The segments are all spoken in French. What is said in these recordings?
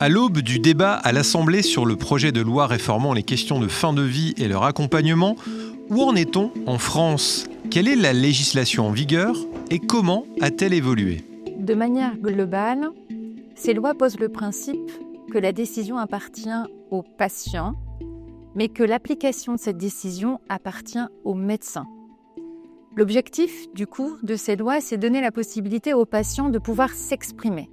À l'aube du débat à l'Assemblée sur le projet de loi réformant les questions de fin de vie et leur accompagnement, où en est-on en France ? Quelle est la législation en vigueur et comment a-t-elle évolué ? De manière globale, ces lois posent le principe que la décision appartient au patient, mais que l'application de cette décision appartient au médecin. L'objectif, du coup, de ces lois, c'est donner la possibilité au patient de pouvoir s'exprimer.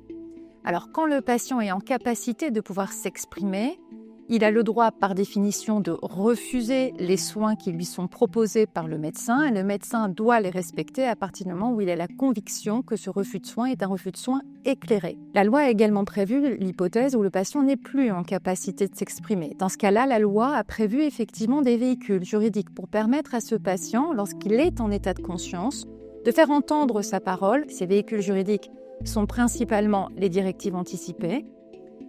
Alors, quand le patient est en capacité de pouvoir s'exprimer, il a le droit, par définition, de refuser les soins qui lui sont proposés par le médecin, et le médecin doit les respecter à partir du moment où il a la conviction que ce refus de soins est un refus de soins éclairé. La loi a également prévu l'hypothèse où le patient n'est plus en capacité de s'exprimer. Dans ce cas-là, la loi a prévu effectivement des véhicules juridiques pour permettre à ce patient, lorsqu'il est en état de conscience, de faire entendre sa parole. Ces véhicules juridiques sont principalement les directives anticipées,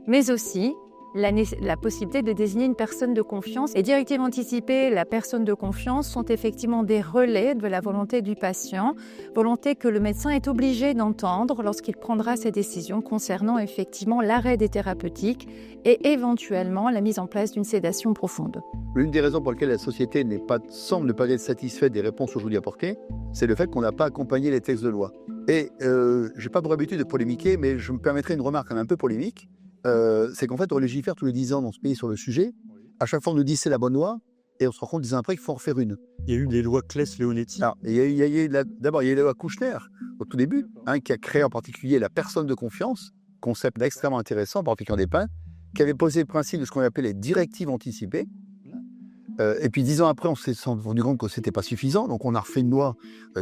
mais aussi la possibilité de désigner une personne de confiance. Les directives anticipées, la personne de confiance sont effectivement des relais de la volonté du patient, volonté que le médecin est obligé d'entendre lorsqu'il prendra ses décisions concernant effectivement l'arrêt des thérapeutiques et éventuellement la mise en place d'une sédation profonde. L'une des raisons pour lesquelles la société semble ne pas être satisfaite des réponses aujourd'hui apportées, c'est le fait qu'on n'a pas accompagné les textes de loi. Et je n'ai pas pour habitude de polémiquer, mais je me permettrai une remarque un peu polémique. C'est qu'en fait, on légifère tous les 10 ans dans ce pays sur le sujet. À chaque fois, on nous dit c'est la bonne loi, et on se rend compte 10 ans après qu'il faut en refaire une. Il y a eu les lois Claes-Leonetti. D'abord, il y a eu la loi Kouchner, au tout début, qui a créé en particulier la personne de confiance, concept extrêmement intéressant, en particulier en Espagne, qui avait posé le principe de ce qu'on appelait les directives anticipées. Et puis 10 ans après, on s'est rendu compte que ce n'était pas suffisant, donc on a refait une loi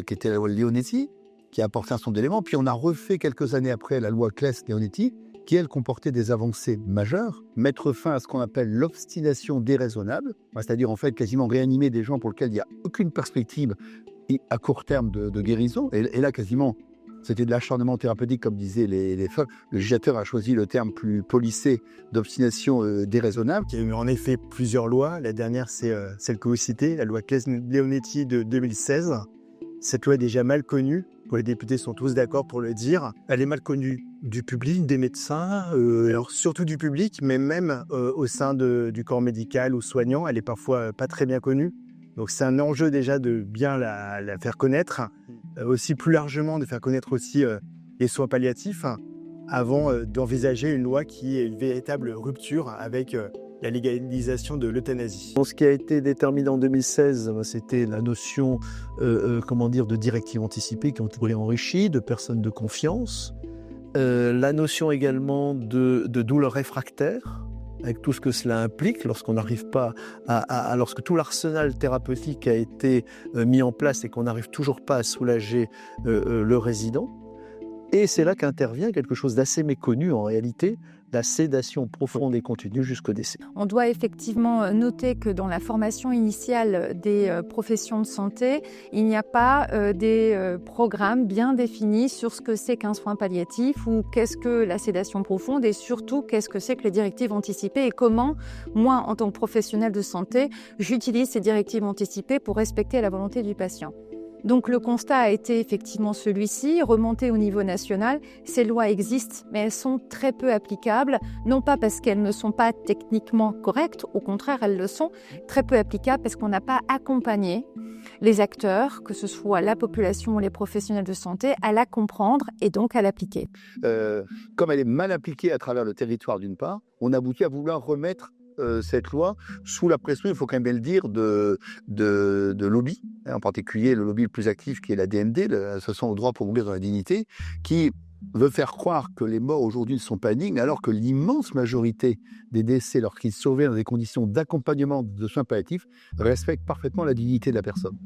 qui était la loi Leonetti, qui a apporté un certain nombre d'éléments, puis on a refait quelques années après la loi Claes-Leonetti, qui, elle, comportait des avancées majeures, mettre fin à ce qu'on appelle l'obstination déraisonnable, c'est-à-dire en fait quasiment réanimer des gens pour lesquels il n'y a aucune perspective à court terme de guérison. Et là, quasiment, c'était de l'acharnement thérapeutique, comme disaient les femmes. Le législateur a choisi le terme plus policé d'obstination déraisonnable. Il y a eu en effet plusieurs lois. La dernière, c'est celle que vous citez, la loi Claes-Leonetti de 2016. Cette loi est déjà mal connue. Les députés sont tous d'accord pour le dire. Elle est mal connue du public, des médecins, alors surtout du public, mais même au sein du corps médical ou soignant, elle est parfois pas très bien connue. Donc c'est un enjeu déjà de bien la faire connaître, aussi plus largement de faire connaître aussi les soins palliatifs, avant d'envisager une loi qui est une véritable rupture avec la légalisation de l'euthanasie. Ce qui a été déterminé en 2016, c'était la notion de directive anticipée qui ont été enrichies, de personnes de confiance, la notion également de douleur réfractaire, avec tout ce que cela implique lorsqu'on n'arrive pas lorsque tout l'arsenal thérapeutique a été mis en place et qu'on n'arrive toujours pas à soulager le résident. Et c'est là qu'intervient quelque chose d'assez méconnu en réalité, la sédation profonde et continue jusqu'au décès. On doit effectivement noter que dans la formation initiale des professions de santé, il n'y a pas des programmes bien définis sur ce que c'est qu'un soin palliatif ou qu'est-ce que la sédation profonde et surtout qu'est-ce que c'est que les directives anticipées et comment, moi, en tant que professionnel de santé, j'utilise ces directives anticipées pour respecter la volonté du patient. Donc le constat a été effectivement celui-ci, remonté au niveau national. Ces lois existent, mais elles sont très peu applicables, non pas parce qu'elles ne sont pas techniquement correctes, au contraire, elles le sont, très peu applicables parce qu'on n'a pas accompagné les acteurs, que ce soit la population ou les professionnels de santé, à la comprendre et donc à l'appliquer. Comme elle est mal appliquée à travers le territoire d'une part, on aboutit à vouloir remettre cette loi sous la pression, il faut quand même bien le dire, de lobbies, en particulier le lobby le plus actif qui est la DMD, l'Association au droit pour mourir dans la dignité, qui veut faire croire que les morts aujourd'hui ne sont pas dignes, alors que l'immense majorité des décès, lorsqu'ils surviennent dans des conditions d'accompagnement de soins palliatifs, respectent parfaitement la dignité de la personne.